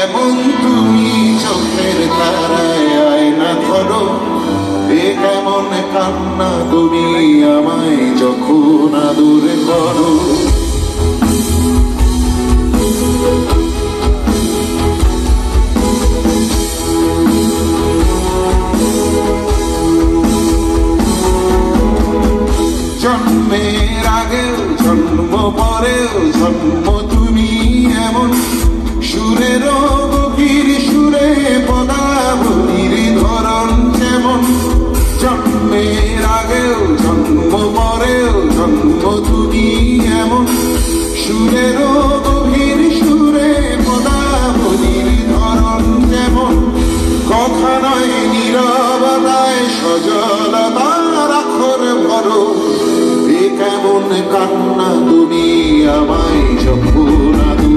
কেমন তুমি চোখের তারায় আয়না ধরো, এ কেমন কান্না তুমি আমায় যখন আদর করো। জন্মের আগেও জন্ম পরেও জন্ম তুমি এমন, সুরেরও গভীর সুরে পদাবলীর ধরন যেমন। জন্মের আগেও জন্ম পরেও জন্ম তুমি এমন, সুরেরও গভীর সুরে পদাবলীর ধরন যেমন। কথা নয় নীরবতায় সজলতার আখর ভরো, এ কেমন কান্না তুমি আমায় যখন আদর